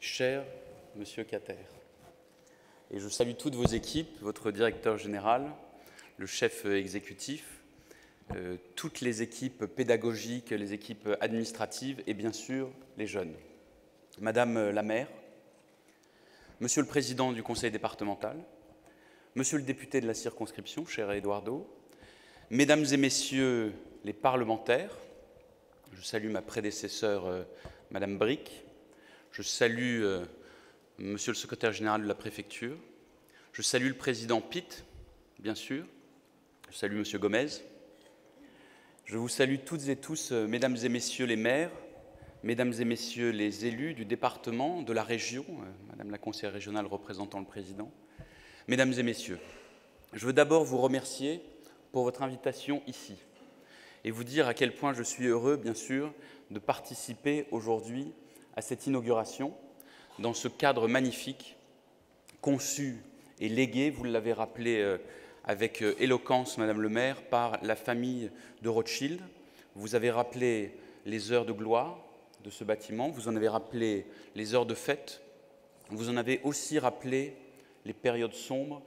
cher Monsieur Kater, et je salue toutes vos équipes, votre directeur général, le chef exécutif, toutes les équipes pédagogiques, les équipes administratives et bien sûr les jeunes. Madame la maire, Monsieur le président du conseil départemental, Monsieur le député de la circonscription, cher Eduardo, Mesdames et Messieurs les parlementaires, je salue ma prédécesseure, Madame Brick, je salue Monsieur le secrétaire général de la préfecture, je salue le président Pitt, bien sûr, je salue Monsieur Gomez, je vous salue toutes et tous, Mesdames et Messieurs les maires, Mesdames et Messieurs les élus du département, de la région, Madame la conseillère régionale représentant le président, Mesdames et Messieurs, je veux d'abord vous remercier pour votre invitation ici et vous dire à quel point je suis heureux, bien sûr, de participer aujourd'hui à cette inauguration dans ce cadre magnifique, conçu et légué, vous l'avez rappelé avec éloquence, Madame le maire, par la famille de Rothschild. Vous avez rappelé les heures de gloire de ce bâtiment, vous en avez rappelé les heures de fête, vous en avez aussi rappelé les périodes sombres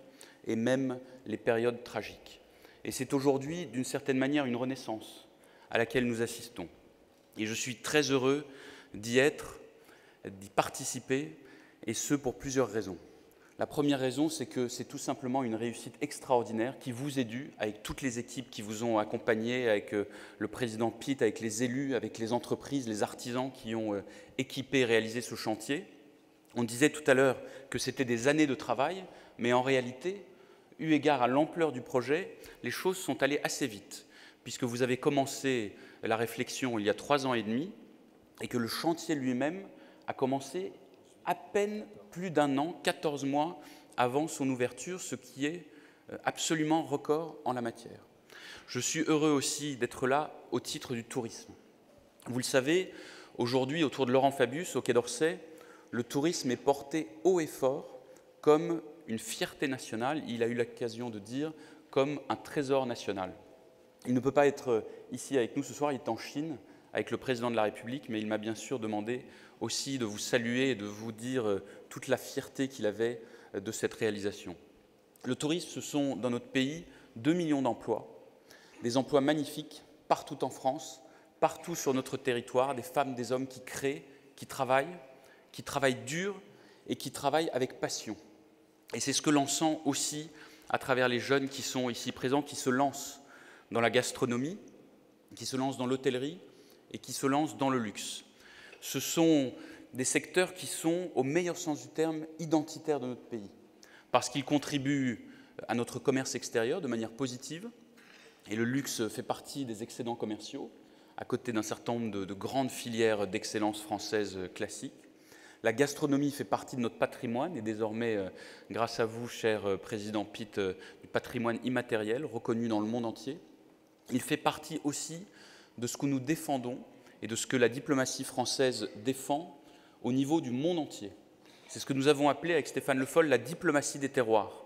et même les périodes tragiques. Et c'est aujourd'hui, d'une certaine manière, une renaissance à laquelle nous assistons. Et je suis très heureux d'y être, d'y participer, et ce pour plusieurs raisons. La première raison, c'est que c'est tout simplement une réussite extraordinaire qui vous est due, avec toutes les équipes qui vous ont accompagné, avec le président Pitt, avec les élus, avec les entreprises, les artisans qui ont équipé et réalisé ce chantier. On disait tout à l'heure que c'était des années de travail, mais en réalité, eu égard à l'ampleur du projet, les choses sont allées assez vite, puisque vous avez commencé la réflexion il y a 3 ans et demi, et que le chantier lui-même a commencé à peine plus d'1 an, 14 mois avant son ouverture, ce qui est absolument record en la matière. Je suis heureux aussi d'être là au titre du tourisme. Vous le savez, aujourd'hui, autour de Laurent Fabius, au Quai d'Orsay, le tourisme est porté haut et fort comme une fierté nationale, il a eu l'occasion de dire, comme un trésor national. Il ne peut pas être ici avec nous ce soir, il est en Chine avec le président de la République, mais il m'a bien sûr demandé aussi de vous saluer et de vous dire toute la fierté qu'il avait de cette réalisation. Le tourisme, ce sont dans notre pays 2 millions d'emplois, des emplois magnifiques partout en France, partout sur notre territoire, des femmes, des hommes qui créent, qui travaillent dur et qui travaillent avec passion. Et c'est ce que l'on sent aussi à travers les jeunes qui sont ici présents, qui se lancent dans la gastronomie, qui se lancent dans l'hôtellerie et qui se lancent dans le luxe. Ce sont des secteurs qui sont, au meilleur sens du terme, identitaires de notre pays, parce qu'ils contribuent à notre commerce extérieur de manière positive, et le luxe fait partie des excédents commerciaux, à côté d'un certain nombre de grandes filières d'excellence françaises classiques. La gastronomie fait partie de notre patrimoine et désormais, grâce à vous, cher président Pitt, du patrimoine immatériel reconnu dans le monde entier. Il fait partie aussi de ce que nous défendons et de ce que la diplomatie française défend au niveau du monde entier. C'est ce que nous avons appelé avec Stéphane Le Foll la diplomatie des terroirs,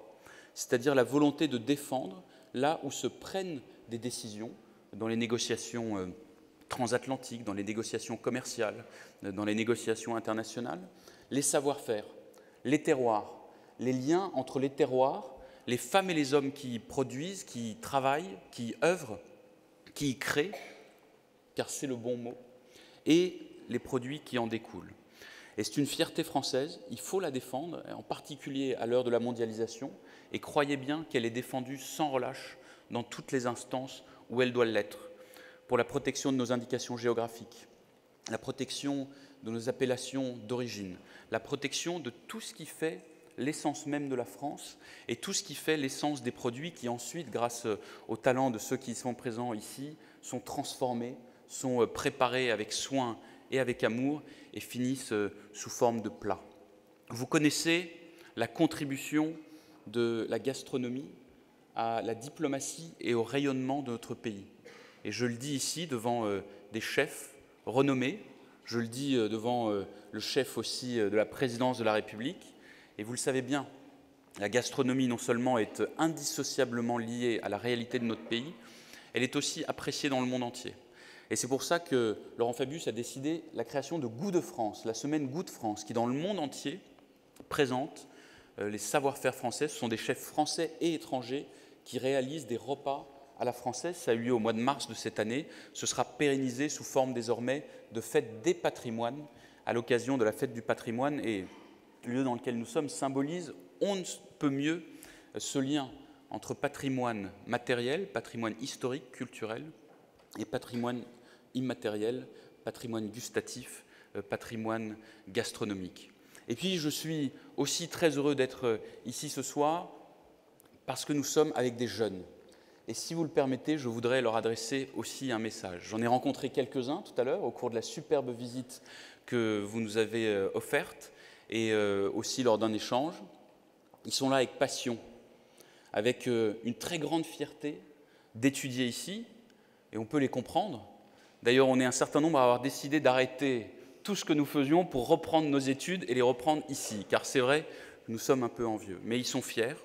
c'est-à-dire la volonté de défendre là où se prennent des décisions dans les négociations transatlantiques, dans les négociations commerciales, dans les négociations internationales, les savoir-faire, les terroirs, les liens entre les terroirs, les femmes et les hommes qui produisent, qui travaillent, qui œuvrent, qui y créent, car c'est le bon mot, et les produits qui en découlent. Et c'est une fierté française, il faut la défendre, en particulier à l'heure de la mondialisation, et croyez bien qu'elle est défendue sans relâche dans toutes les instances où elle doit l'être, pour la protection de nos indications géographiques, la protection de nos appellations d'origine, la protection de tout ce qui fait l'essence même de la France et tout ce qui fait l'essence des produits qui ensuite, grâce au talent de ceux qui sont présents ici, sont transformés, sont préparés avec soin et avec amour et finissent sous forme de plats. Vous connaissez la contribution de la gastronomie à la diplomatie et au rayonnement de notre pays. Et je le dis ici devant des chefs renommés, je le dis devant le chef aussi de la présidence de la République. Et vous le savez bien, la gastronomie non seulement est indissociablement liée à la réalité de notre pays, elle est aussi appréciée dans le monde entier. Et c'est pour ça que Laurent Fabius a décidé la création de Goût de France, la semaine Goût de France, qui dans le monde entier présente les savoir-faire français. Ce sont des chefs français et étrangers qui réalisent des repas à la française. Ça a eu lieu au mois de mars de cette année. Ce sera pérennisé sous forme désormais de fête des patrimoines à l'occasion de la fête du patrimoine. Et le lieu dans lequel nous sommes symbolise on ne peut mieux ce lien entre patrimoine matériel, patrimoine historique, culturel, et patrimoine immatériel, patrimoine gustatif, patrimoine gastronomique. Et puis je suis aussi très heureux d'être ici ce soir parce que nous sommes avec des jeunes. Et si vous le permettez, je voudrais leur adresser aussi un message. J'en ai rencontré quelques-uns tout à l'heure au cours de la superbe visite que vous nous avez offerte et aussi lors d'un échange. Ils sont là avec passion, avec une très grande fierté d'étudier ici, et on peut les comprendre. D'ailleurs, on est un certain nombre à avoir décidé d'arrêter tout ce que nous faisions pour reprendre nos études et les reprendre ici, car c'est vrai, nous sommes un peu envieux. Mais ils sont fiers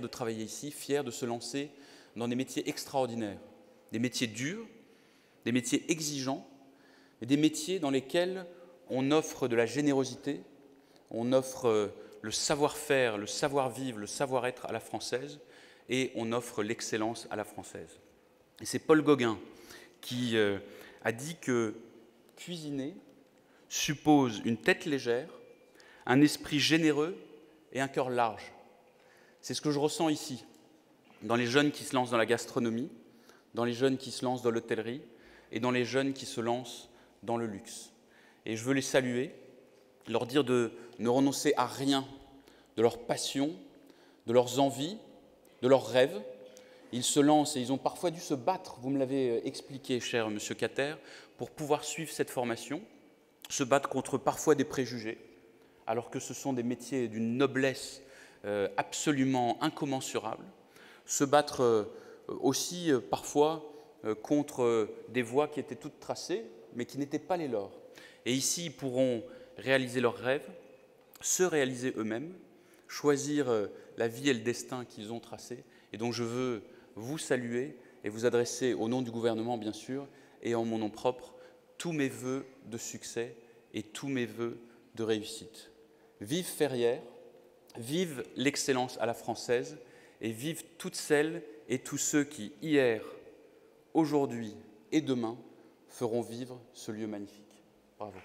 de travailler ici, fiers de se lancer dans des métiers extraordinaires, des métiers durs, des métiers exigeants, et des métiers dans lesquels on offre de la générosité, on offre le savoir-faire, le savoir-vivre, le savoir-être à la française, et on offre l'excellence à la française. Et c'est Paul Gauguin qui a dit que cuisiner suppose une tête légère, un esprit généreux et un cœur large. C'est ce que je ressens ici, dans les jeunes qui se lancent dans la gastronomie, dans les jeunes qui se lancent dans l'hôtellerie et dans les jeunes qui se lancent dans le luxe. Et je veux les saluer, leur dire de ne renoncer à rien de leur passion, de leurs envies, de leurs rêves. Ils se lancent et ils ont parfois dû se battre, vous me l'avez expliqué, cher Monsieur Kater, pour pouvoir suivre cette formation, se battre contre parfois des préjugés, alors que ce sont des métiers d'une noblesse absolument incommensurable, se battre aussi parfois contre des voies qui étaient toutes tracées, mais qui n'étaient pas les leurs. Et ici, ils pourront réaliser leurs rêves, se réaliser eux-mêmes, choisir la vie et le destin qu'ils ont tracé. Et donc je veux vous saluer et vous adresser au nom du gouvernement, bien sûr, et en mon nom propre, tous mes vœux de succès et tous mes vœux de réussite. Vive Ferrières, vive l'excellence à la française et vive toutes celles et tous ceux qui, hier, aujourd'hui et demain, feront vivre ce lieu magnifique. Bravo.